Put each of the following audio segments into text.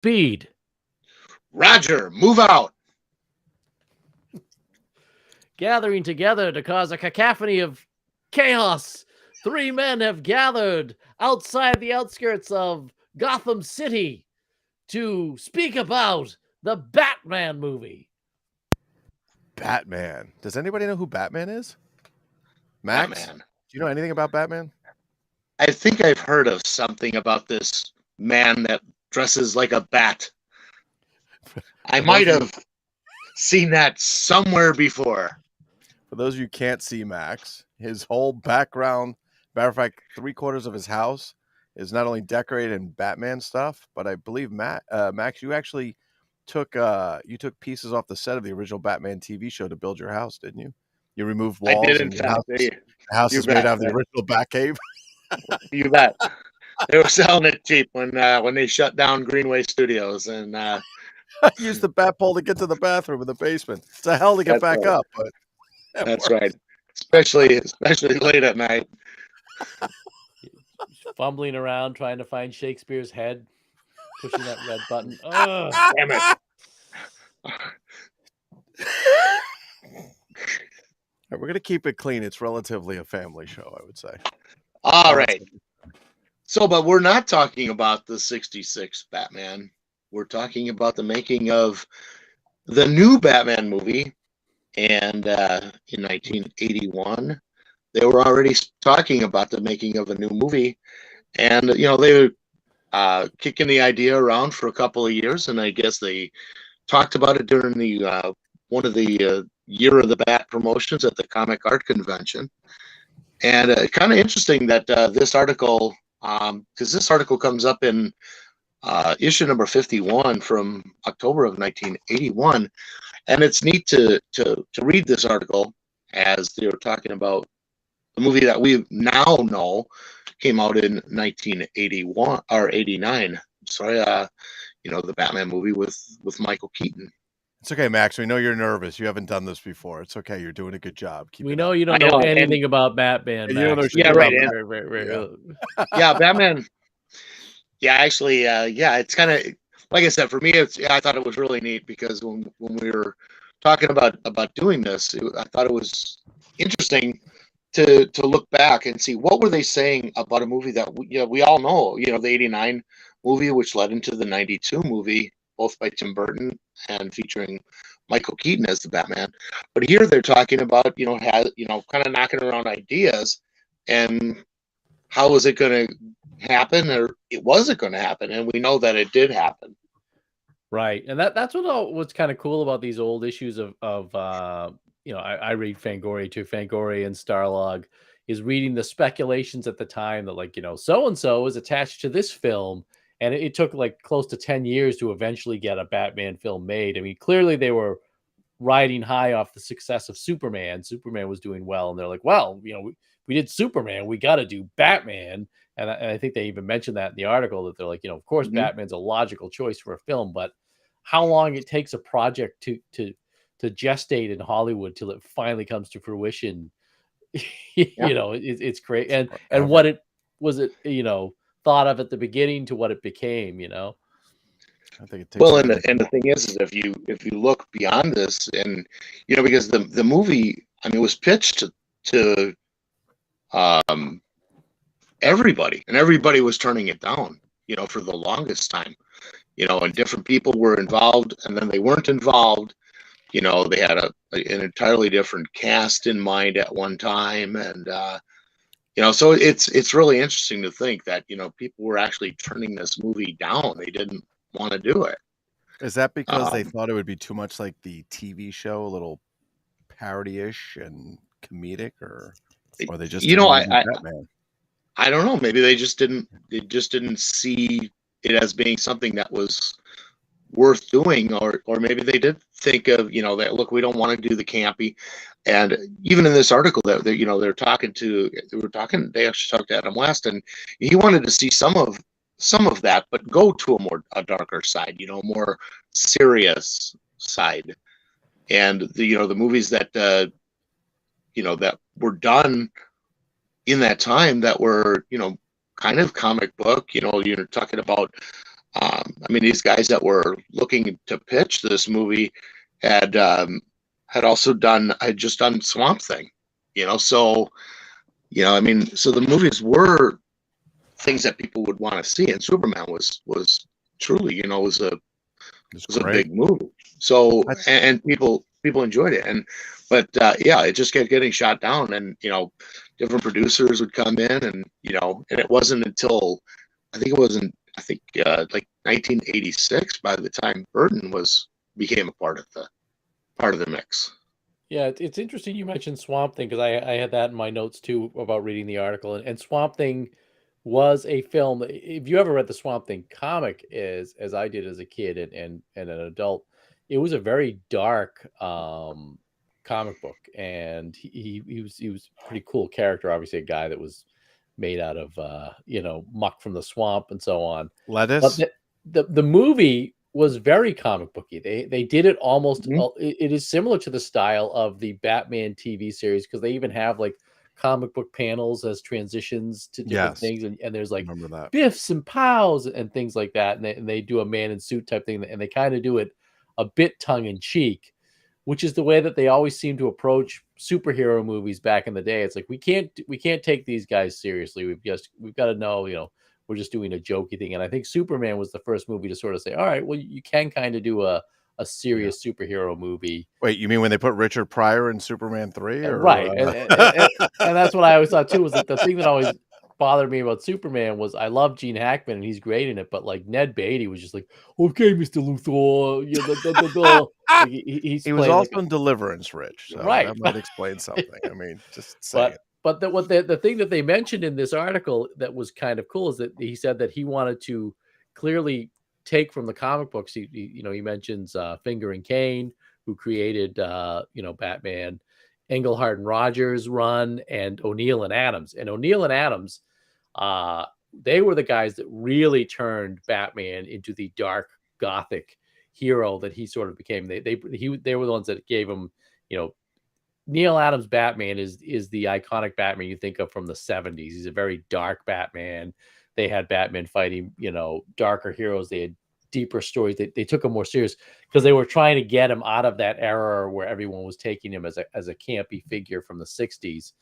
Speed. Roger, move out. Gathering together to cause a cacophony of chaos. Three men have gathered outside the outskirts of Gotham City to speak about the Batman movie. Batman. Does anybody know who Batman is? Max? Batman. Do you know anything about Batman? I think I've heard of something about this man that dresses like a bat. I might have seen that somewhere before. For those of you who can't see Max, his whole background, matter of fact, 3/4 of his house is not only decorated in Batman stuff, but I believe Max, you actually took pieces off the set of the original Batman TV show to build your house, didn't you? You removed walls. I did, in and fact. the house is made out of the original Batcave. You bet. They were selling it cheap when they shut down Greenway Studios, and I used the bat pole to get to the bathroom in the basement. It's a hell to get back up, but that's right. Especially late at night. Fumbling around trying to find Shakespeare's head, pushing that red button. Ugh. Damn it. We're going to keep it clean. It's relatively a family show, I would say. All right. So, but we're not talking about the 66 Batman. We're talking about the making of the new Batman movie. And in 1981, they were already talking about the making of a new movie. And, they were kicking the idea around for a couple of years. And I guess they talked about it during the one of the Year of the Bat promotions at the Comic Art Convention. And kind of interesting that this article, because this article comes up in issue number 51 from October of 1981. And it's neat to read this article as they were talking about the movie that we now know came out in 1981 or 89. Sorry, the Batman movie with Michael Keaton. It's okay, Max. We know you're nervous. You haven't done this before. It's okay. You're doing a good job. We know you don't know anything about Batman, Max. Yeah, right. Yeah, Batman. Yeah, actually, it's kind of, like I said, for me, I thought it was really neat because when we were talking about doing this, I thought it was interesting to look back and see what were they saying about a movie that we all know, the 89 movie, which led into the 92 movie, both by Tim Burton and featuring Michael Keaton as the Batman. But here they're talking about, kind of knocking around ideas and how was it going to happen, or it wasn't going to happen, and we know that it did happen. Right, and that's what's kind of cool about these old issues of I read Fangoria too. Fangoria and StarLog is reading the speculations at the time that so and so is attached to this film, and it took close to 10 years to eventually get a Batman film made. I mean, clearly they were riding high off the success of Superman. Superman was doing well, and they're like, well, we did Superman, we got to do Batman. And I think they even mentioned that in the article that they're like, of course, Batman's a logical choice for a film, but how long it takes a project to gestate in Hollywood till it finally comes to fruition, it's great. And what it was, thought of at the beginning to what it became, I think it takes and the thing is if you look beyond this, and because the movie, I mean, was pitched to everybody, and everybody was turning it down, for the longest time, and different people were involved, and then they weren't involved. They had an entirely different cast in mind at one time, and so it's really interesting to think that people were actually turning this movie down. They didn't want to do it. Is that because they thought it would be too much like the TV show, a little parody-ish and comedic, or they just I don't know. Maybe they just didn't see it as being something that was worth doing, or maybe they did think of that, look, we don't want to do the campy. And even in this article that they actually talked to Adam West, and he wanted to see some of that, but go to a darker side, more serious side. And the movies that that were done in that time that were kind of comic book, you're talking about I mean, these guys that were looking to pitch this movie had also had just done Swamp Thing, so I mean, so the movies were things that people would want to see, and Superman was truly, was a big movie. So and people enjoyed it, but yeah, it just kept getting shot down, and different producers would come in, and and it wasn't until like 1986 by the time Burton became a part of the mix. Yeah, it's interesting you mentioned Swamp Thing because I had that in my notes too about reading the article. And Swamp Thing was a film. If you ever read the Swamp Thing comic, as I did as a kid and an adult, it was a very dark comic book, and he was a pretty cool character. Obviously, a guy that was made out of muck from the swamp and so on. Lettuce. But the movie was very comic booky. They did it almost. It is similar to the style of the Batman TV series because they even have like comic book panels as transitions to different things, and there's like biffs and pows and things like that, and they do a man in suit type thing, and they kind of do it a bit tongue in cheek, which is the way that they always seem to approach superhero movies back in the day. It's like we can't take these guys seriously. We've got to know, we're just doing a jokey thing. And I think Superman was the first movie to sort of say, all right, well, you can kind of do a serious superhero movie. Wait, you mean when they put Richard Pryor in Superman 3? Right. And that's what I always thought too, was that the thing that always bothered me about Superman was I love Gene Hackman and he's great in it, but like Ned Beatty was just like, okay, Mr. Luthor. Like he was also in Deliverance, Rich. So right. That might explain something. I mean, just saying. But the thing that they mentioned in this article that was kind of cool is that he said that he wanted to clearly take from the comic books. He mentions Finger and Kane, who created Batman, Englehart and Rogers run, and O'Neill and Adams. And O'Neill and Adams, they were the guys that really turned Batman into the dark gothic hero that he sort of became. They were the ones that gave him, Neil Adams' Batman is the iconic Batman you think of from the 70s. He's a very dark Batman. They had Batman fighting, darker heroes. They had deeper stories. They took him more serious because they were trying to get him out of that era where everyone was taking him as a campy figure from the 60s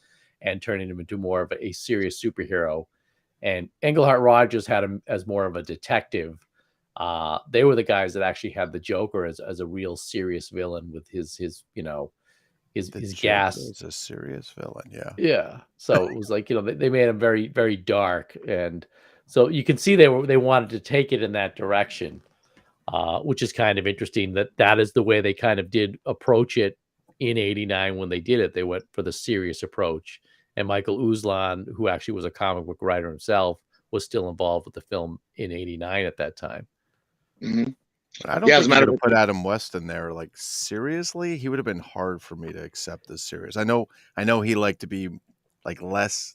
and turning him into more of a serious superhero. And Englehart Rogers had him as more of a detective. They were the guys that actually had the Joker as a real serious villain with his gas. Is a serious villain, yeah. So it was like they made him very, very dark, and so you can see they wanted to take it in that direction, which is kind of interesting. That is the way they kind of did approach it in '89 when they did it. They went for the serious approach, and Michael Uslan, who actually was a comic book writer himself, was still involved with the film in '89 at that time. Mm-hmm. I don't think you would have put Adam West in there. Like, seriously, he would have been hard for me to accept this serious. I know he liked to be like less,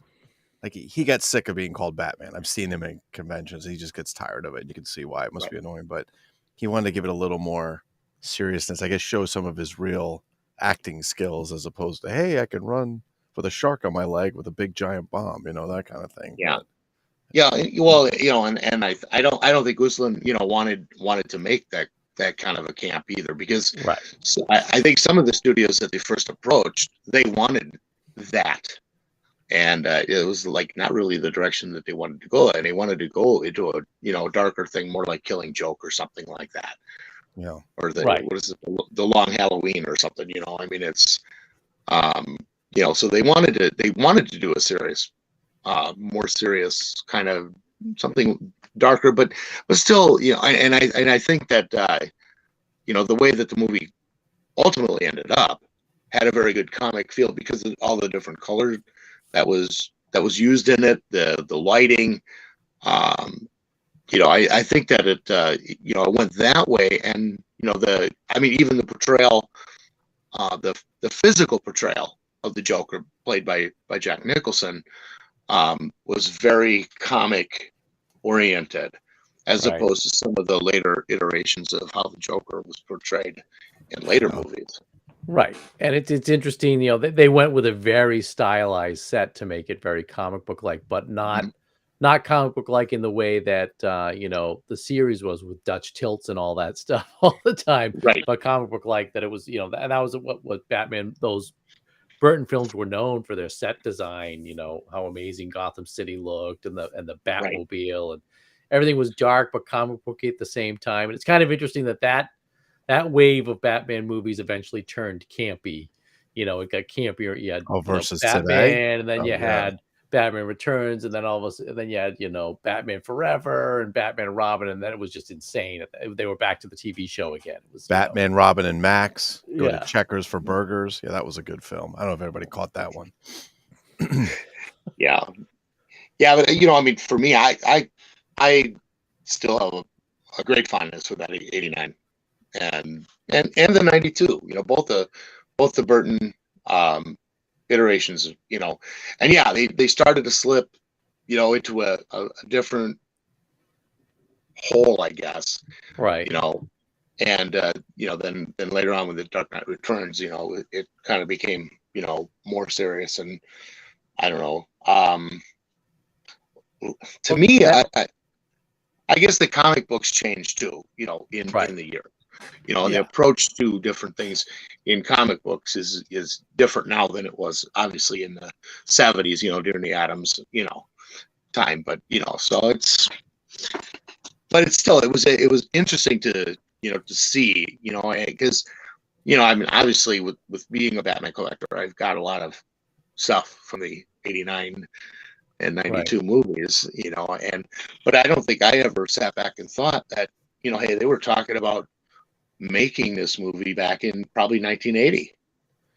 like he got sick of being called Batman. I've seen him in conventions. He just gets tired of it. You can see why. It must be annoying, but he wanted to give it a little more seriousness. I guess show some of his real acting skills as opposed to, hey, I can run with a shark on my leg with a big giant bomb, that kind of thing. Yeah. Yeah, well, and I don't think Uslan, wanted to make that kind of a camp either, because I think some of the studios that they first approached, they wanted that, and it was like not really the direction that they wanted to go, and they wanted to go into a darker thing, more like Killing Joke or something like that, or what is it, the Long Halloween or something, I mean, it's so they wanted to do a serious. More serious kind of something darker, but still, and I think that the way that the movie ultimately ended up had a very good comic feel because of all the different colors that was used in it, the lighting. I think that it went that way, and even the portrayal, the physical portrayal of the Joker played by Jack Nicholson. Was very comic oriented, as opposed to some of the later iterations of how the Joker was portrayed in later movies. Right, and it's interesting. They went with a very stylized set to make it very comic book like, but not not comic book like in the way that the series was with Dutch tilts and all that stuff all the time, Right. but comic book like that it was, and that was what Batman, those Burton films were known for their set design, how amazing Gotham City looked and the Right. Batmobile, and everything was dark but comic booky at the same time. And it's kind of interesting that wave of Batman movies eventually turned campy. It got campier. You had versus Batman, today. and then Oh, you yeah. had Batman Returns, and then all of a sudden, then you had Batman Forever and Batman and Robin, and then it was just insane. They were back to the TV show again. It was Batman, Robin, and Max go Yeah. to Checkers for burgers. Yeah, that was a good film. I don't know if everybody caught that one. Yeah, but I mean, for me, I still have a great fondness for that 89 and the 92. Both the Burton iterations. And yeah, they started to slip, into a different hole, I guess. Right. And then later on with the Dark Knight Returns, it kind of became more serious, and I don't know. To me, I guess the comic books changed too. In the year, the approach to different things in comic books is different now than it was obviously in the 70s. During the Adams time, but so it's. But it's still, it was interesting to see, because I mean, obviously with being a Batman collector, I've got a lot of stuff from the 89 and 92 movies, but I don't think I ever sat back and thought that, hey, they were talking about making this movie back in probably 1980,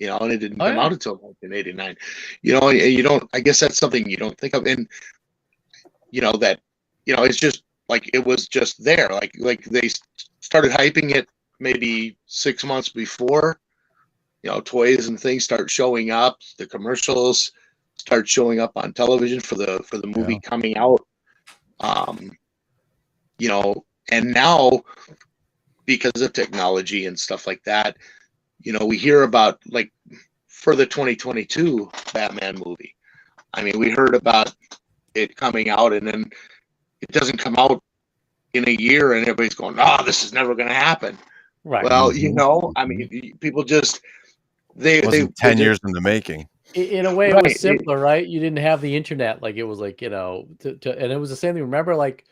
and it didn't come out until 1989, you don't, I guess that's something you don't think of. And, that, it's just, like it was just there, like they started hyping it maybe 6 months before, toys and things start showing up, the commercials start showing up on television for the movie coming out, and now because of technology and stuff like that, we hear about, like, for the 2022 Batman movie, I mean, we heard about it coming out, and then it doesn't come out in a year, and everybody's going, "Oh, this is never going to happen." Right. Well, I mean, people just they 10 years in the making. In a way, it was simpler, right? You didn't have the internet, like it was like and it was the same thing. Remember, like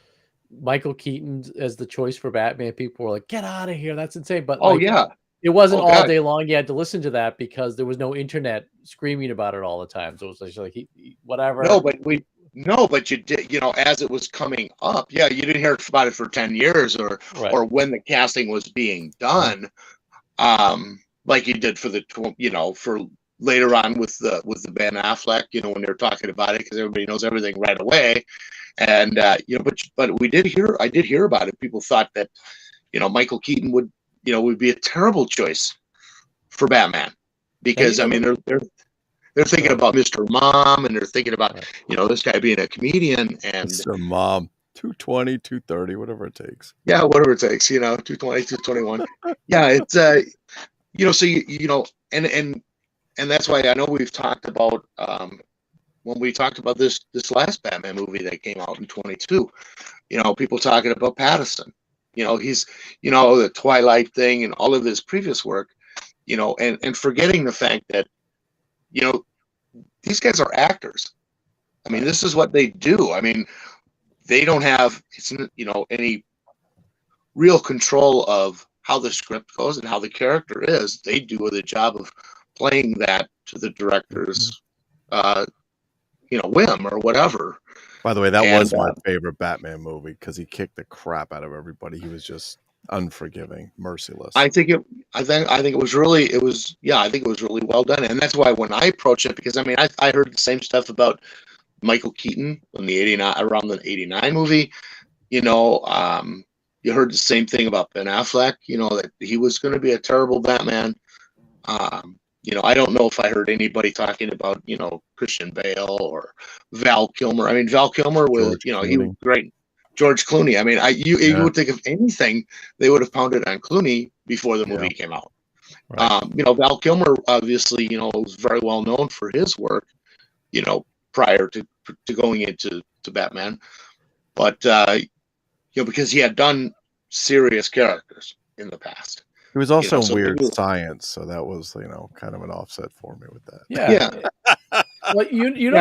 Michael Keaton as the choice for Batman, people were like, "Get out of here, that's insane!" But it wasn't all day long. You had to listen to that because there was no internet screaming about it all the time. So it was like whatever. No, but you did, as it was coming up. Yeah, you didn't hear about it for 10 years or when the casting was being done, like you did for for later on with the Ben Affleck, when they were talking about it, because everybody knows everything right away. And but I did hear about it. People thought that Michael Keaton would be a terrible choice for Batman, because I mean they're thinking about Mr. Mom, and they're thinking about, this guy being a comedian, and Mr. Mom, 220, 230, whatever it takes. Yeah, whatever it takes, 220, 221. Yeah, it's, so, and that's why I know we've talked about, when we talked about this last Batman movie that came out in 22, people talking about Pattinson, he's, the Twilight thing and all of his previous work, and forgetting the fact that, these guys are actors. I mean, this is what they do. I mean, they don't have, any real control of how the script goes and how the character is. They do the job of playing that to the director's, whim or whatever. By the way, that was my favorite Batman movie, because he kicked the crap out of everybody. He was just unforgiving, merciless. I think it was really well done, and that's why when I approached it, because I mean I heard the same stuff about Michael Keaton in the around the 89 movie, you heard the same thing about Ben Affleck, that he was going to be a terrible Batman. I don't know if I heard anybody talking about Christian Bale or Val Kilmer. I mean, Val Kilmer was he was great. George Clooney. I mean, you would think of anything, they would have pounded on Clooney before the movie came out. Right. Val Kilmer obviously, was very well known for his work, prior to going into to Batman, but because he had done serious characters in the past. He was also so Weird maybe, Science, so that was kind of an offset for me with that. Yeah. Well, you know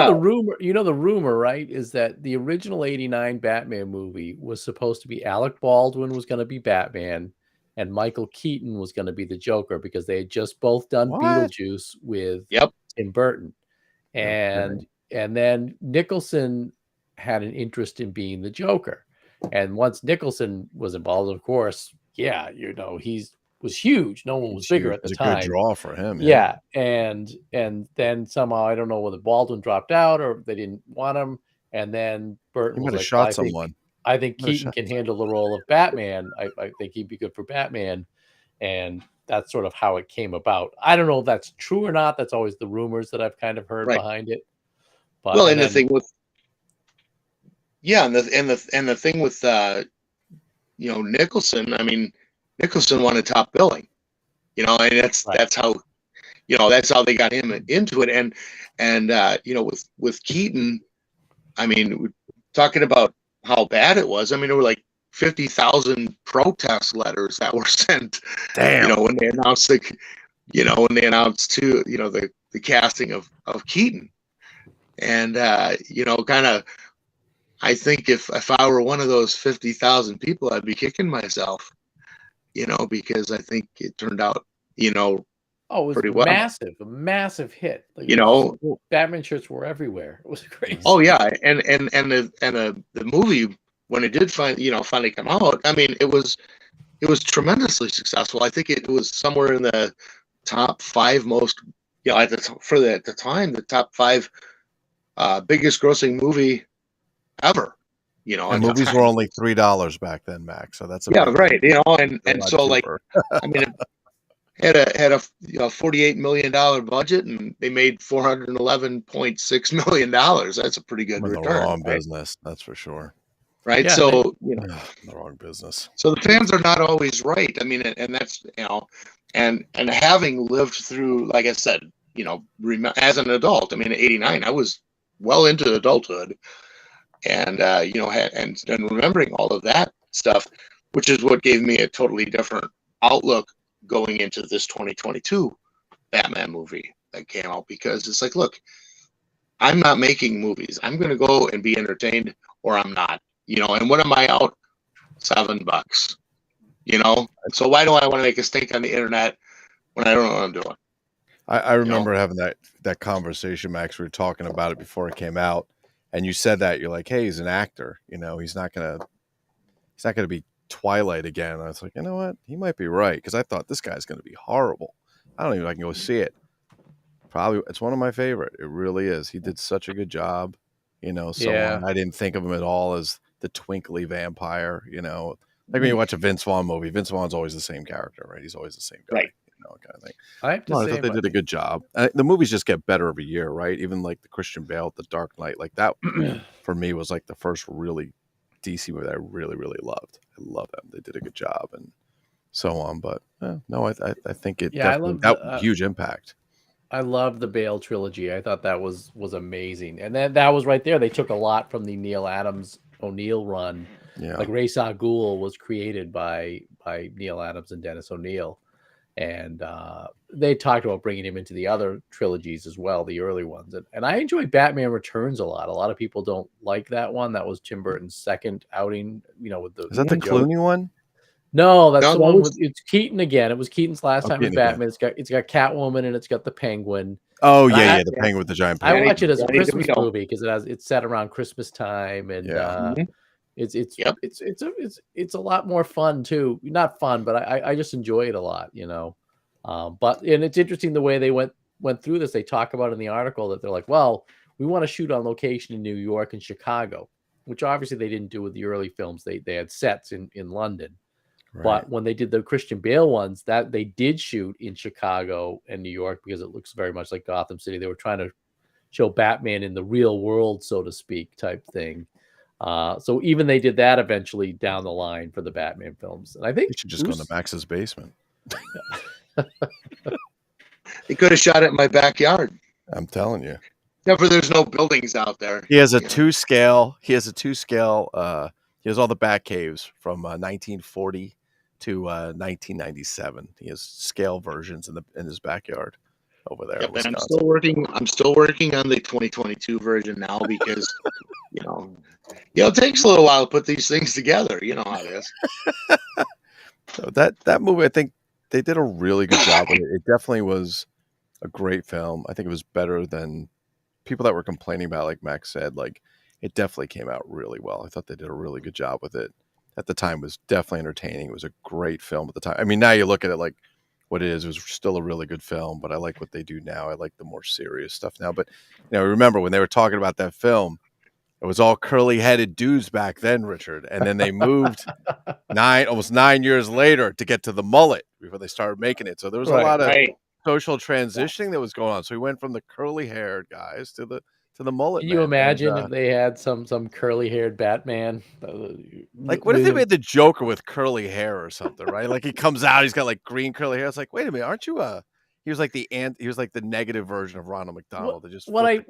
Yeah. the rumor, right, is that the original 89 Batman movie was supposed to be Alec Baldwin was going to be Batman and Michael Keaton was going to be the Joker because they had just both done What? Beetlejuice with Tim Burton. And then Nicholson had an interest in being the Joker. And once Nicholson was involved, of course, yeah, he was huge. No one was bigger at the time. It was a good draw for him. Yeah. And then somehow, I don't know whether Baldwin dropped out or they didn't want him. And then Burton was like, shot someone. I think Keaton can handle the role of Batman. I think he'd be good for Batman. And that's sort of how it came about. I don't know if that's true or not. That's always the rumors that I've kind of heard behind it. But, well, and the thing with the thing with Nicholson. I mean, Nicholson wanted top billing, and that's how they got him into it. And with Keaton, I mean, talking about how bad it was. I mean, there were like 50,000 protest letters that were sent. Damn. When they announced the casting of Keaton, and kind of, I think if I were one of those 50,000 people, I'd be kicking myself, because I think it turned out, it was pretty well. A massive hit. Like, Batman shirts were everywhere. It was crazy. Oh yeah, and the movie, when it did finally come out, I mean, it was tremendously successful. I think it was somewhere in the top 5 most, at the time, the top 5 biggest grossing movie ever. And movies were only $3 back then, Max. So that's right. And so like, I mean, it had a $48 million budget, and they made $411.6 million. That's a pretty good return. The wrong business, that's for sure. Right. Yeah, so the wrong business. So the fans are not always right. I mean, and that's and having lived through, like I said, as an adult. I mean, in '89, I was well into adulthood, and and remembering all of that stuff, which is what gave me a totally different outlook going into this 2022 Batman movie that came out, because it's like, look, I'm not making movies. I'm going to go and be entertained, or I'm not. And what am I out? $7. So why do I want to make a stink on the internet when I don't know what I'm doing? I remember having that conversation, Max. We were talking about it before it came out, and you said that you're like, "Hey, he's an actor. He's not gonna be Twilight again." And I was like, you know what? He might be right, because I thought this guy's gonna be horrible. I don't even know if I can go see it. Probably, it's one of my favorite. It really is. He did such a good job. I didn't think of him at all as the twinkly vampire. Like when you watch a Vince Vaughn movie, Vince Vaughn's always the same character, right? He's always the same guy. Right. Kind of thing. I thought they did a good job. The movies just get better every year, right? Even like the Christian Bale, The Dark Knight, like that for me was like the first really DC movie that I really, really loved. I love them. They did a good job and so on. But no, I think it definitely that huge impact. I love the Bale trilogy. I thought that was amazing, and then that was right there. They took a lot from the Neil Adams O'Neill run. Yeah, like Ra's al Ghul was created by Neil Adams and Dennis O'Neill. And they talked about bringing him into the other trilogies as well, the early ones. And I enjoy Batman Returns a lot. A lot of people don't like that one. That was Tim Burton's second outing, with the... Is that the Clooney one? No, that's the one with... It's Keaton again. It was Keaton's last time with Batman. Again. It's got Catwoman and it's got the Penguin. Oh, yeah, the Penguin with the giant penguin. I watch it as a Christmas movie because it's set around Christmas time. And it's a lot more fun too. Not fun, but I just enjoy it a lot, But it's interesting the way they went through this. They talk about in the article that they're like, well, we want to shoot on location in New York and Chicago, which obviously they didn't do with the early films. They had sets in London. Right. But when they did the Christian Bale ones, that they did shoot in Chicago and New York because it looks very much like Gotham City. They were trying to show Batman in the real world, so to speak, type thing. So even they did that eventually down the line for the Batman films. And I think you should just go into Max's basement. He could have shot it in my backyard. I'm telling you. Except for there's no buildings out there. He has a 2 scale. He has a 2 scale. He has all the bat caves from 1940 to 1997. He has scale versions in his backyard over there in Yep, and Wisconsin. I'm still working on the 2022 version now because it takes a little while to put these things together. You know how it is. So that movie, I think they did a really good job with it. It definitely was a great film. I think it was better than people that were complaining about, like Max said. Like, it definitely came out really well. I thought they did a really good job with it. At the time, it was definitely entertaining. It was a great film at the time. I mean, now you look at it like what it is. It was still a really good film, but I like what they do now. I like the more serious stuff now. But remember when they were talking about that film, it was all curly-headed dudes back then, Richard. And then they moved almost 9 years later to get to the mullet before they started making it. So there was a lot of social transitioning that was going on. So we went from the curly-haired guys to the mullet. Can you imagine if they had some curly-haired Batman? Like, what if they made the Joker with curly hair or something, right? Like, he comes out, he's got like green curly hair. It's like, wait a minute, aren't you he was like he was like the negative version of Ronald McDonald. They just on him.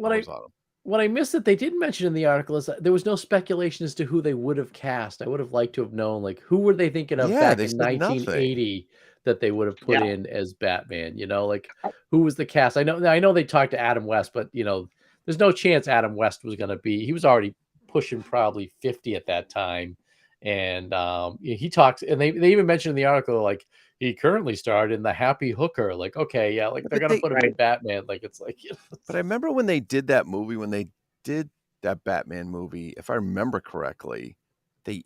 What I missed that they didn't mention in the article is that there was no speculation as to who they would have cast. I would have liked to have known, like, who were they thinking of back in 1980 that they would have put in as Batman? Like, who was the cast? I know they talked to Adam West, but there's no chance Adam West was going to be. He was already pushing probably 50 at that time, and he talks, and they even mentioned in the article, like, he currently starred in The Happy Hooker. Like, okay, yeah, like, they're gonna put him in Batman. Like, it's like, But I remember when they did that movie, when they did that Batman movie, if I remember correctly, I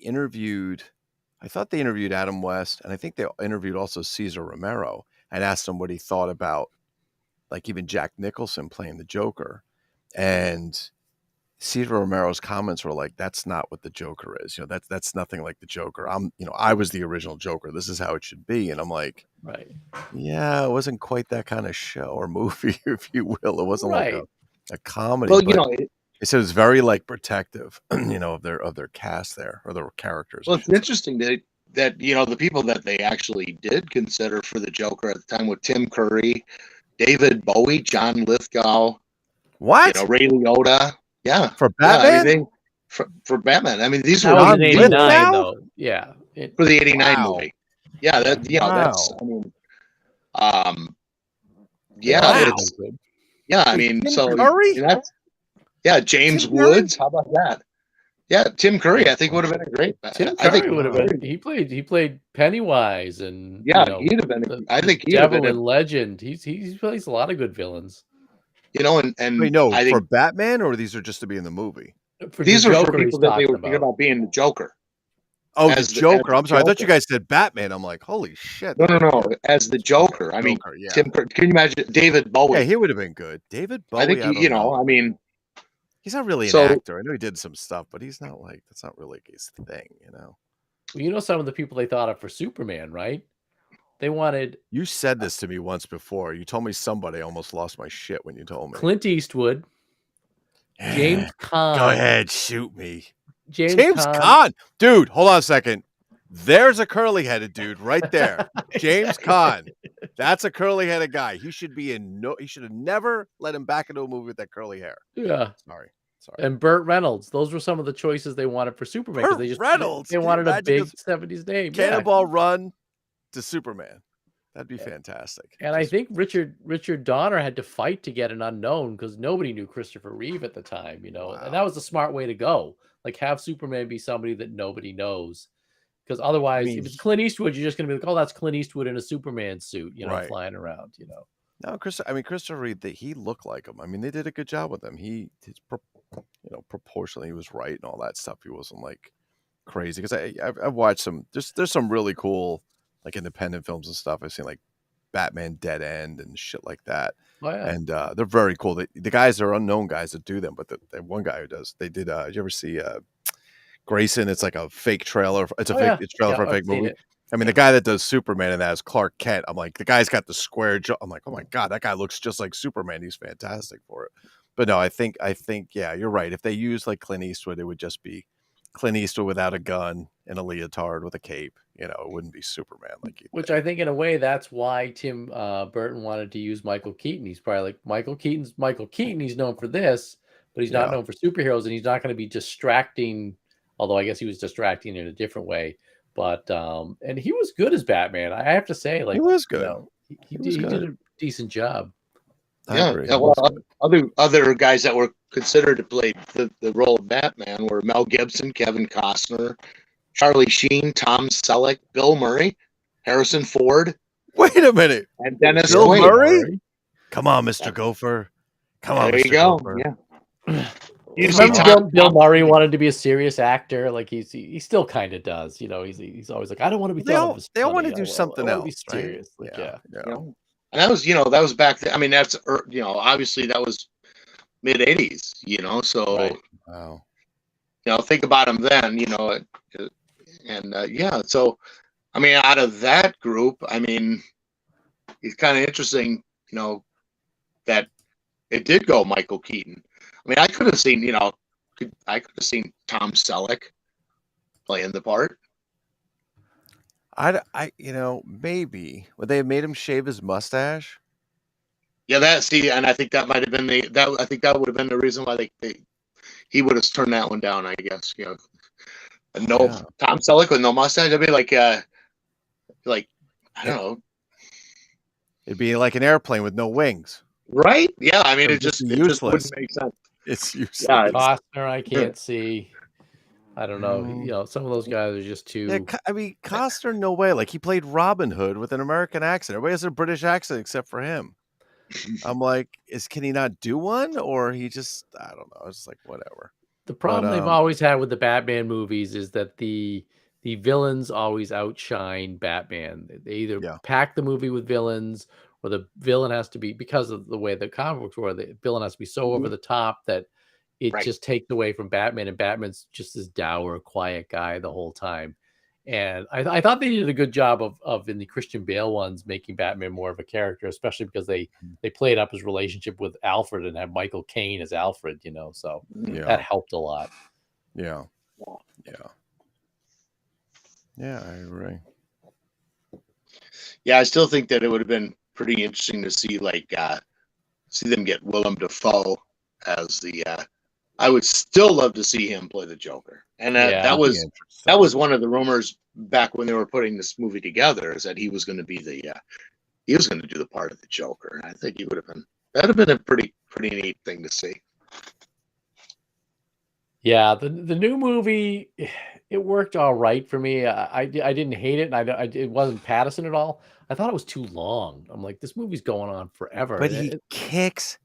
thought they interviewed Adam West, and I think they interviewed also Cesar Romero and asked him what he thought about, like, even Jack Nicholson playing the Joker. And Cesar Romero's comments were like, "That's not what the Joker is. That's nothing like the Joker. I was the original Joker. This is how it should be." And I'm like, right, yeah, it wasn't quite that kind of show or movie, if you will. It wasn't like a comedy. Well, it was very like protective, of their cast there or their characters. Well, it's interesting that the people that they actually did consider for the Joker at the time were Tim Curry, David Bowie, John Lithgow, what? Ray Liotta. Yeah, for Batman. Yeah, for Batman. I mean, these were in '89 though. Yeah, for the '89 movie. Yeah, that's. I mean, it's. Yeah, I mean, so Curry? James Tim Woods. Curry? How about that? Yeah, Tim Curry. I think would have been a great. Tim Curry would have been. He played Pennywise, and he'd have been. I think he Devil in Legend. He plays a lot of good villains. And wait, no, for Batman, or these are just to be in the movie? These are for people that they were thinking about being the Joker. Oh, the Joker. I'm sorry. I thought you guys said Batman. I'm like, holy shit. No. As the Joker. I mean, Tim Curry. Can you imagine David Bowie? Yeah, he would have been good. David Bowie. I think I mean, he's not really an actor. I know he did some stuff, but he's not like, that's not really his thing, Well, some of the people they thought of for Superman, right? They wanted. You said this to me once before. You told me somebody. I almost lost my shit when you told me. Clint Eastwood, James Caan. Go ahead, shoot me. James Caan. Dude, hold on a second. There's a curly-headed dude right there. James Caan. That's a curly-headed guy. He should be he should have never let him back into a movie with that curly hair. Yeah. Sorry. And Burt Reynolds. Those were some of the choices they wanted for Superman. Burt Reynolds. They wanted a big 70s name. Cannonball Run to Superman. That'd be fantastic. And I think Richard Donner had to fight to get an unknown because nobody knew Christopher Reeve at the time, Wow. And that was the smart way to go. Like, have Superman be somebody that nobody knows. Because otherwise, if it's Clint Eastwood, you're just going to be like, oh, that's Clint Eastwood in a Superman suit, flying around, No, Christopher Reeve, he looked like him. I mean, they did a good job with him. Proportionally, he was right and all that stuff. He wasn't like crazy. Because I've watched some. There's some really cool like independent films and stuff. I've seen like Batman Dead End and shit like that. Oh, yeah. And they're very cool. The guys are unknown guys that do them, but the one guy who does. They did. Did you ever see Grayson? It's like a fake trailer. It's a trailer for a fake movie. I mean, the guy that does Superman in that is Clark Kent. I'm like, the guy's got the square jaw. I'm like, oh my God, that guy looks just like Superman. He's fantastic for it. But no, I think, yeah, you're right. If they use like Clint Eastwood, it would just be Clint Eastwood without a gun and a leotard with a cape. You know, it wouldn't be Superman like you. Which I think, in a way, that's why Tim Burton wanted to use Michael Keaton. He's probably like, Michael Keaton. He's known for this, but he's not known for superheroes, and he's not going to be distracting. Although I guess he was distracting in a different way. But and he was good as Batman. I have to say, like, he was good. You know, he did a decent job. Yeah. Well, other guys that were considered to play the role of Batman were Mel Gibson, Kevin Costner, Charlie Sheen, Tom Selleck, Bill Murray, Harrison Ford. Wait a minute. And Dennis Bill Quaid. Murray? Come on, Mr. Gopher. Come on, there Mr. you go. Gopher. Yeah. Bill Murray wanted to be a serious actor, like he still kind of does. You know, he's always like, I don't want to be. They all want to do something else. Be serious, right? like, yeah. You know? And that was back then. I mean, that's obviously that was mid '80s. You know, so Right. Wow. Think about him then. So I mean, out of that group, I mean, it's kind of interesting. That it did go Michael Keaton. I mean, I could have seen, Tom Selleck playing the part. Maybe would they have made him shave his mustache? Yeah, and I think that might have been I think that would have been the reason why he would have turned that one down. I guess, Tom Selleck with no mustache. I'd be like, I don't know. It'd be like an airplane with no wings. Right? Yeah, I mean, it just wouldn't make sense. It's useless. Yeah, Costner, I can't see. I don't know. Some of those guys are just too. Yeah, I mean, Costner, no way. Like, he played Robin Hood with an American accent. Everybody has a British accent except for him. I'm like, can he not do one, or he just? I don't know. It's like whatever. The problem they've always had with the Batman movies is that the villains always outshine Batman. They either pack the movie with villains, or the villain has to be, because of the way the comic books were, the villain has to be so over the top that it just takes away from Batman, and Batman's just this dour, quiet guy the whole time. And I thought they did a good job of in the Christian Bale ones making Batman more of a character, especially because they played up his relationship with Alfred and had Michael Caine as Alfred, so that helped a lot. Yeah, I agree. Yeah, I still think that it would have been pretty interesting to see see them get Willem Dafoe as the. I would still love to see him play the Joker, and that was one of the rumors back when they were putting this movie together, is that he was going to be he was going to do the part of the Joker. And I think that'd have been a pretty neat thing to see. Yeah, the new movie, it worked all right for me. I didn't hate it, and it wasn't Pattinson at all. I thought it was too long. I'm like, this movie's going on forever. But he kicks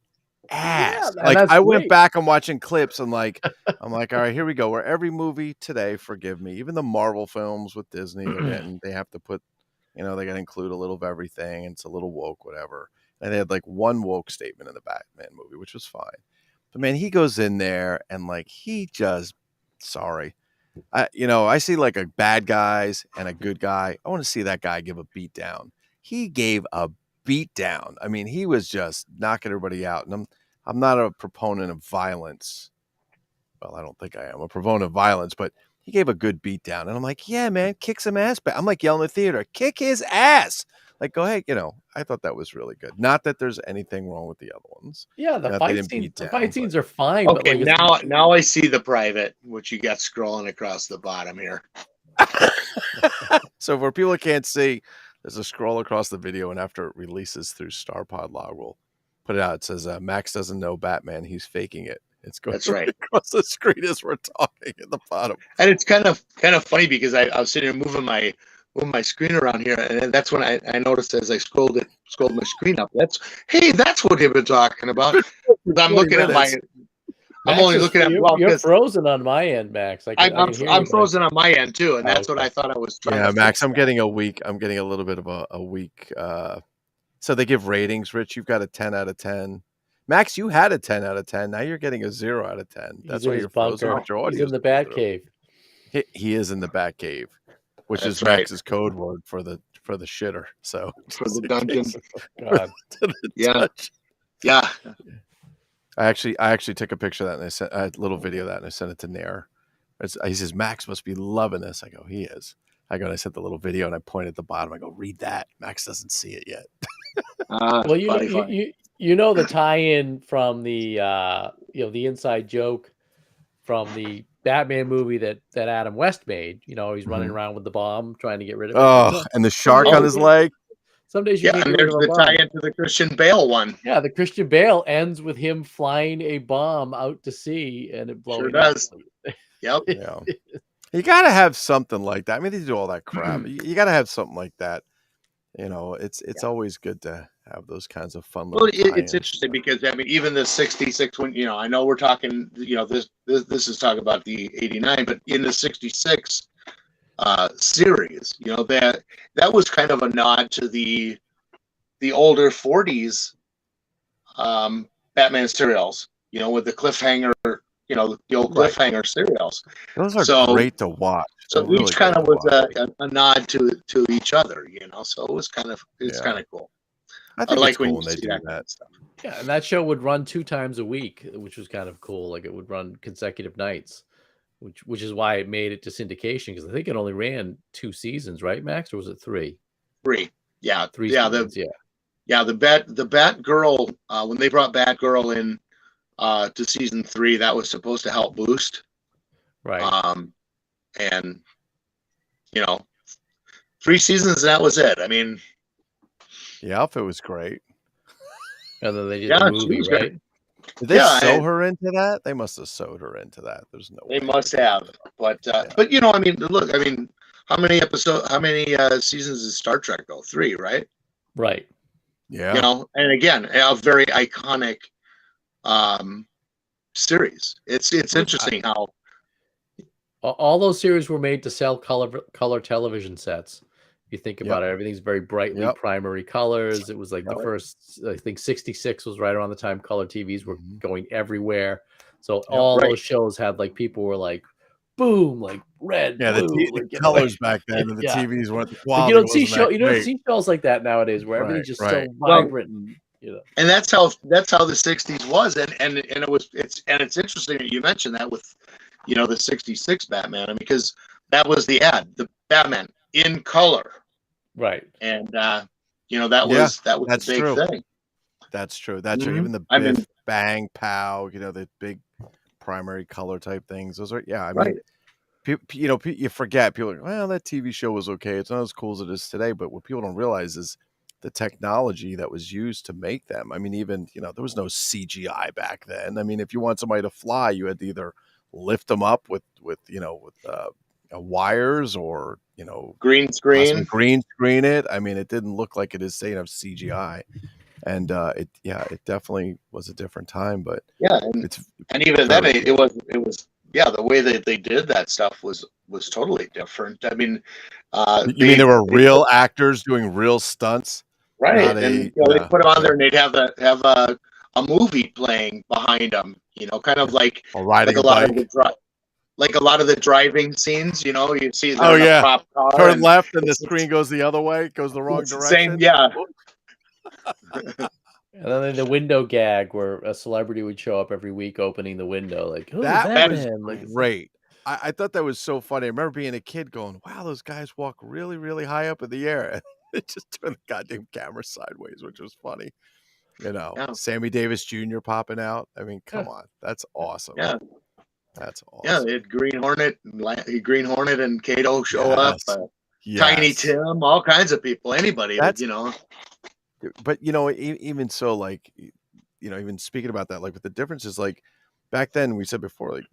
ass. Yeah, I went back and watching clips, and I'm like, all right, here we go. Where every movie today, forgive me, even the Marvel films with Disney, and they have to put, they got to include a little of everything. And it's a little woke, whatever. And they had like one woke statement in the Batman movie, which was fine. But man, he goes in there and he just, sorry. I see like a bad guys and a good guy. I want to see that guy give a beat down. He gave a beat down. I mean, he was just knocking everybody out. And I'm not a proponent of violence. Well, I don't think I am a proponent of violence, but he gave a good beat down. And I'm like, yeah, man, kick some ass back. I'm like yelling at the theater, kick his ass. Like, go ahead. I thought that was really good. Not that there's anything wrong with the other ones. Yeah, the fight scenes are fine. Okay, but now I see the private, which you got scrolling across the bottom here. So for people that can't see, there's a scroll across the video, and after it releases through StarPod Log, we'll put it out. It says, Max doesn't know Batman. He's faking it. It's going across the screen as we're talking at the bottom. And it's kind of funny because I was sitting here moving my screen around here, and that's when I noticed as I scrolled my screen up. That's what they've been talking about. I'm looking at I'm only looking at. You're frozen on my end, Max. I'm frozen on my end too, and that's what I thought I was trying. Yeah, Max, I'm getting a little bit of a weak. So they give ratings. Rich, you've got a 10 out of 10. Max, you had a 10 out of 10. Now you're getting a 0 out of 10. That's why you're frozen. He's in the Bat Cave. He is in the Bat Cave, which is Max's code word for the shitter. So for the dungeon. God. Yeah. I actually took a picture of that, and I sent a little video of that, and I sent it to Nair. He says, Max must be loving this. I go, he is. I go, and I sent the little video and I point at the bottom. I go, read that. Max doesn't see it yet. Well, you know the tie-in from the the inside joke from the Batman movie that Adam West made. He's running around with the bomb trying to get rid of it. Oh, and the shark on his leg. Some days you can't and get rid there's of a the bomb. tie into the Christian Bale one. Yeah, the Christian Bale ends with him flying a bomb out to sea and it blowing Sure does. up. Yep. Yeah. You got to have something like that. I mean, they do all that crap. You got to have something like that. It's always good to have those kinds of fun little it's interesting because I mean, even the 66 when I know we're talking, this is talking about the 89, but in the 66 series, that was kind of a nod to the older 40s Batman serials, with the cliffhanger, the old cliffhanger serials. Those are great to watch. So really each kind of was a nod to each other, so it was kind of cool. I think like it's cool when when they do that stuff. Yeah, and that show would run 2 times a week, which was kind of cool. Like it would run consecutive nights, which is why it made it to syndication, because I think it only ran 2 seasons, right, Max, or was it 3? 3. Yeah, 3 seasons, yeah. Yeah, the Batgirl, when they brought Batgirl in to season 3, that was supposed to help boost. Right. And 3 seasons, and that was it. I mean, the outfit was great. And then they did the movie, right? Did they sew her into that? They must have sewed her into that. There's no way. They must have. But I mean, look, I mean, how many seasons does Star Trek go? 3, right? Right. Yeah. And again, a very iconic series. It's interesting how all those series were made to sell color television sets. If you think about it, everything's very brightly primary colors. It was like the first, I think 66 was right around the time color TVs were going everywhere. So all those shows had like, people were like, boom, like red, blue, the colors back then, and the TVs weren't the quality. You don't see shows like that nowadays where everything's just so vibrant, and And that's how the 60s was, and it's interesting that you mentioned that with the 66 Batman, because that was the ad, the Batman in color, right? And that was a big thing. That's true. That's true. Even the Biff, Bang, Pow, the big primary color type things. Those are I mean, you forget. People are like, well, that TV show was okay. It's not as cool as it is today. But what people don't realize is the technology that was used to make them. I mean, even there was no CGI back then. I mean, if you want somebody to fly, you had to either lift them up with wires or green screen it. I mean, it didn't look like it is saying of CGI, and it definitely was a different time. But and even then it was the way that they did that stuff was totally different. I mean, you mean there were real actors doing real stunts, right? And they put them on there, and they'd have a movie playing behind them. Kind of like riding a lot of the driving scenes. You see the prop car, turn left, and the screen goes the other way, goes the wrong direction. And then the window gag where a celebrity would show up every week opening the window, like, oh, that is great. I thought that was so funny. I remember being a kid going, wow, those guys walk really, really high up in the air. And they just turned the goddamn camera sideways, which was funny. Sammy Davis Jr. popping out. I mean, come on. That's awesome. Yeah. That's awesome. Yeah, they had Green Hornet and Kato show up. Tiny Tim, all kinds of people. Anybody, But even so, like, even speaking about that, like with the differences, like back then we said before, like,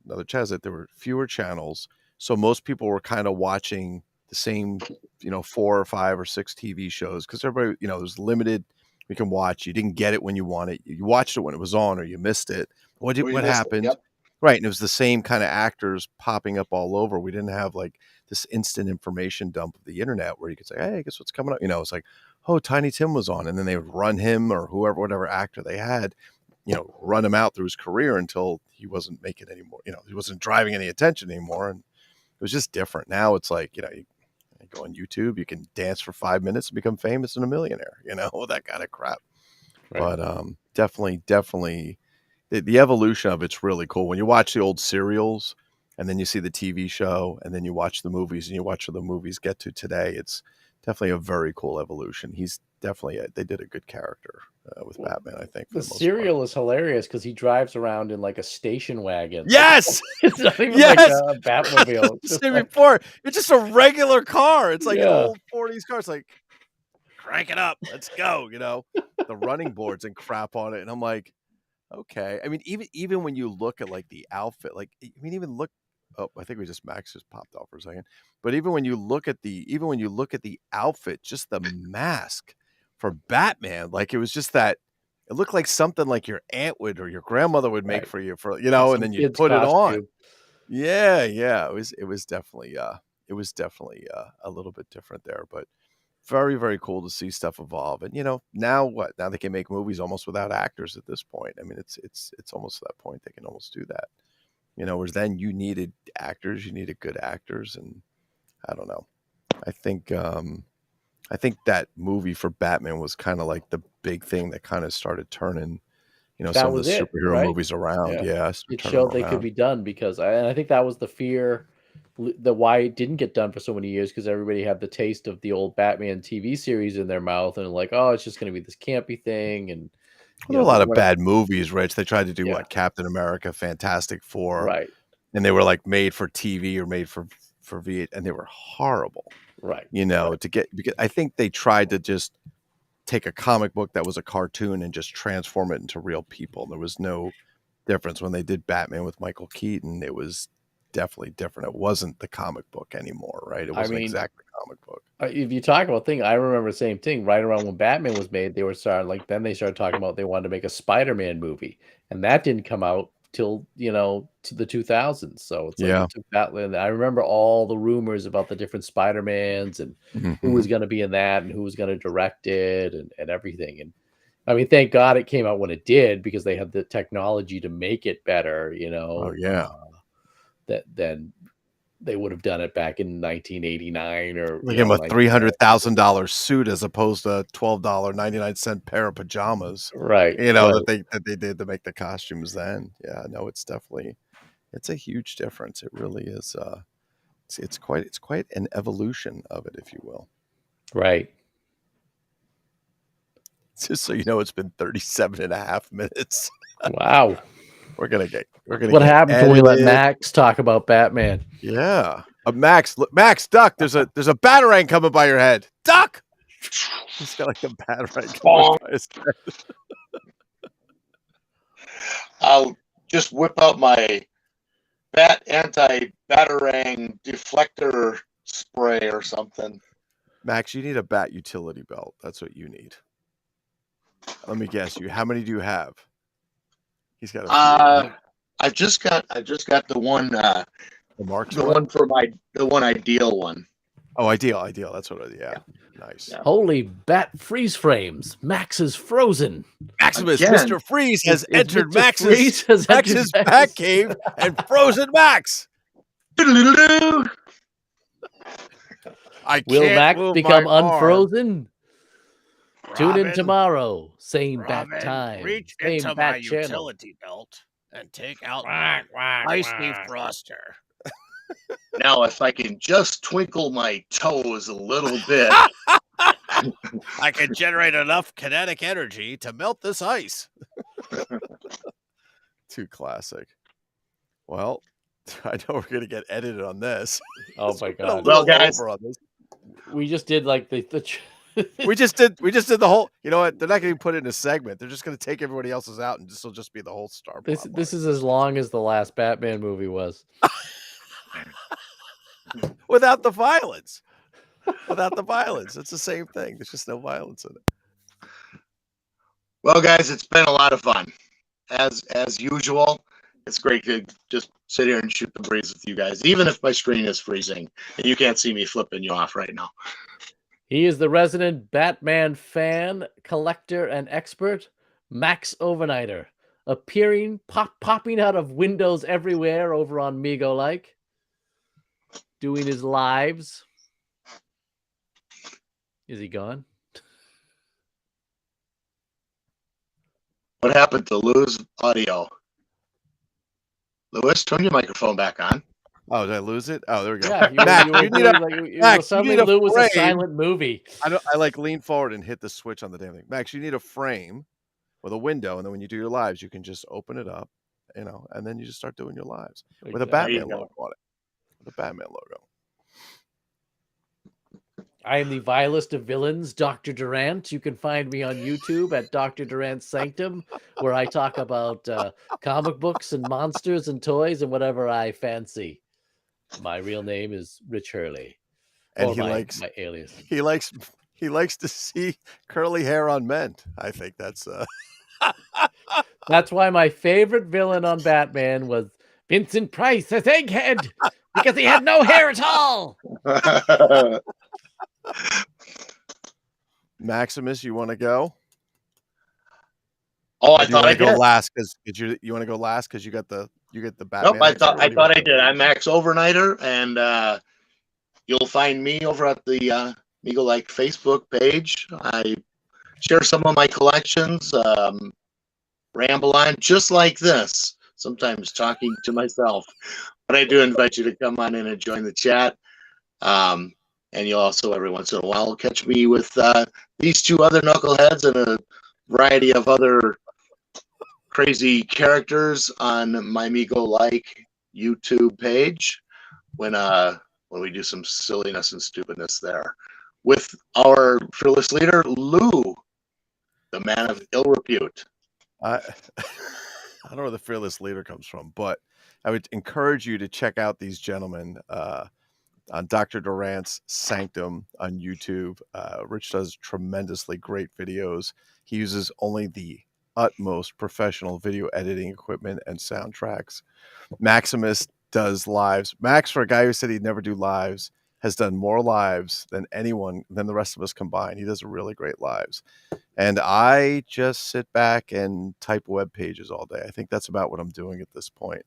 another chat is that there were fewer channels, so most people were kind of watching the same 4 or 5 or 6 TV shows, because everybody there's limited. We can watch. You didn't get it when you wanted. You watched it when it was on, or you missed it. What happened? Yep. Right, and it was the same kind of actors popping up all over. We didn't have like this instant information dump of the internet where you could say, hey, guess what's coming up? It's like, oh, Tiny Tim was on, and then they would run him or whatever actor they had, run him out through his career until he wasn't making any more, he wasn't driving any attention anymore. And it was just different. Now it's like, you go on YouTube, you can dance for 5 minutes and become famous and a millionaire, that kind of crap. Right. But definitely the evolution of it's really cool. When you watch the old serials, and then you see the TV show, and then you watch the movies, and you watch where the movies get to today. It's definitely a very cool evolution. He's definitely they did a good character with Batman, I think, for The the most part. serial is hilarious because he drives around in like a station wagon. Yes, It's not even yes. like a Batmobile. It's just like, before, it's just a regular car. It's like an Yeah. old 40s car. It's like, crank it up, let's go. The running boards and crap on it, and I'm like, okay. I mean, even when you look at like the outfit, like even look. Oh, I think Max just popped off for a second. But even when you look at the outfit, just the mask for Batman, like it was just that it looked like something like your aunt would or your grandmother would make Right. for you and some then you kid's put it on. costume. Yeah. It was definitely a little bit different there, but very, very cool to see stuff evolve. And now what? Now they can make movies almost without actors at this point. I mean, it's almost to that point they can almost do that. Whereas then you needed actors, you needed good actors, and I don't know. I think that movie for Batman was kind of like the big thing that kind of started turning, That some of was the it, superhero right? movies around. Yeah, It turning showed they could around. be done because I think that was the fear that why it didn't get done for so many years because everybody had the taste of the old Batman TV series in their mouth and like, oh, it's just going to be this campy thing. And, Well, there were a lot of bad movies, Rich. They tried to do Yeah. Captain America, Fantastic Four, Right. and they were like made for TV or made for V8, and they were horrible. Right. Because I think they tried to just take a comic book that was a cartoon and just transform it into real people. There was no difference when they did Batman with Michael Keaton. It was definitely different. It wasn't the comic book anymore, right? It wasn't exactly a comic book. If you talk about I remember the same thing right around when Batman was made. They then they started talking about they wanted to make a Spider-Man movie, and that didn't come out till to the 2000s. So it's like it took that. And I remember all the rumors about the different Spider-Mans and who was going to be in that and who was going to direct it and everything. And I mean, thank God it came out when it did because they had the technology to make it better. Oh yeah. Then they would have done it back in 1989 or they gave him a $300,000 suit as opposed to a $12.99 pair of pajamas, right? That they did to make the costumes then. Yeah, no, it's a huge difference. It really is. It's quite an evolution of it, if you will. Right. Just so you know, it's been 37 and a half minutes. Wow. We're gonna get. What happens when we let Max talk about Batman? Yeah, Max, duck. There's a batarang coming by your head. Duck. He's got like a batarang coming by his head. I'll just whip out my anti-batarang deflector spray or something. Max, you need a bat utility belt. That's what you need. Let me guess. How many do you have? He's got a few. I just got the one. The one ideal one. Oh, ideal. That's what. Yeah. Nice. Yeah. Holy bat freeze frames! Max is frozen. Maximus, Mr. Freeze has entered Max's bat cave and frozen Max. Will Max become unfrozen? Tune in tomorrow. Same bat time. Reach same into bat my channel. utility belt and take out my icy froster. Now, if I can just twinkle my toes a little bit, I can generate enough kinetic energy to melt this ice. Too classic. Well, I know we're going to get edited on this. Oh my God. Well, guys, we just did like the we just did the whole. You know what? They're not going to put it in a segment. They're just going to take everybody else's out, and this will just be the whole StarPod. This is as long as the last Batman movie was. Without the violence. It's the same thing. There's just no violence in it. Well, guys, it's been a lot of fun. As usual, it's great to just sit here and shoot the breeze with you guys, even if my screen is freezing and you can't see me flipping you off right now. He is the resident Batman fan, collector, and expert, Max Overnighter, popping out of windows everywhere over on Mego Like, doing his lives. Is he gone? What happened to Lou's audio? Louis, turn your microphone back on. Oh, did I lose it? Oh, there we go. Yeah, Max, you were you need a doing like Max, you suddenly need a Lou was a frame. silent movie. I like lean forward and hit the switch on the damn thing. Max, you need a frame with a window, and then when you do your lives, you can just open it up, and then you just start doing your lives with a Batman logo on it. With a Batman logo. I am the vilest of villains, Dr. Durant. You can find me on YouTube at Dr. Durant's Sanctum, where I talk about comic books and monsters and toys and whatever I fancy. My real name is Rich Hurley, And or my alias. He likes to see curly hair on men. I think that's That's why my favorite villain on Batman was Vincent Price as Egghead, because he had no hair at all. Maximus, you want to go? Oh, I thought I go did. last because you want to go last because you get the Batman. Nope, I thought I did. I'm Max Overnighter, and you'll find me over at the Eagle Like Facebook page. I share some of my collections, ramble on just like this, sometimes talking to myself. But I do invite you to come on in and join the chat. And you'll also, every once in a while, catch me with these two other knuckleheads and a variety of other crazy characters on my Migo Like YouTube page when we do some silliness and stupidness there with our fearless leader, Lou, the man of ill repute. I don't know where the fearless leader comes from, but I would encourage you to check out these gentlemen on Dr. Durant's Sanctum on YouTube. Rich does tremendously great videos. He uses only the utmost professional video editing equipment and soundtracks. Maximus does lives. Max, for a guy who said he'd never do lives, has done more lives than the rest of us combined. He does really great lives. And I just sit back and type web pages all day. I think that's about what I'm doing at this point.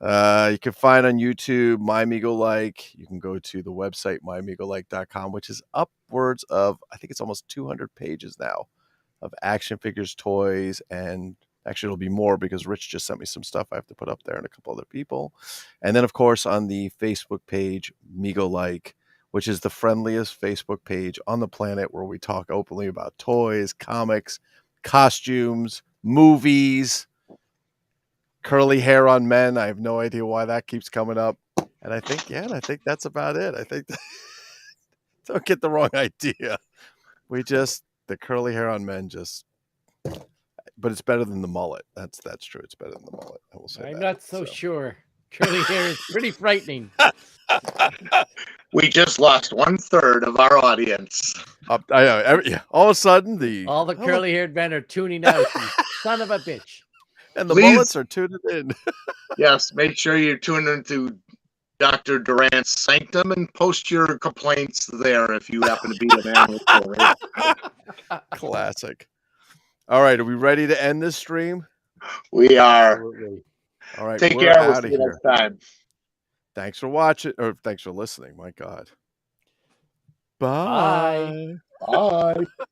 You can find on YouTube My Migo Like. You can go to the website mymigolike.com, which is upwards of, I think it's almost 200 pages now of action figures, toys, and actually it'll be more because Rich just sent me some stuff I have to put up there and a couple other people. And then, of course, on the Facebook page, Migo Like, which is the friendliest Facebook page on the planet where we talk openly about toys, comics, costumes, movies, curly hair on men. I have no idea why that keeps coming up. And I think that's about it. I think don't get the wrong idea. The curly hair on men but it's better than the mullet. That's true. It's better than the mullet. I will say I'm that. not so sure. Curly hair is pretty frightening. We just lost 1/3 of our audience. I know. All of a sudden, all the curly-haired men are tuning out. You son of a bitch. And the mullets are tuning in. Yes, make sure you tune into Dr. Durant's Sanctum and post your complaints there if you happen to be an animal. Classic. All right, are we ready to end this stream? We are. Absolutely. All right, take we're care. We'll out see of you here. next time. Thanks for watching, or thanks for listening. My God. Bye. Bye.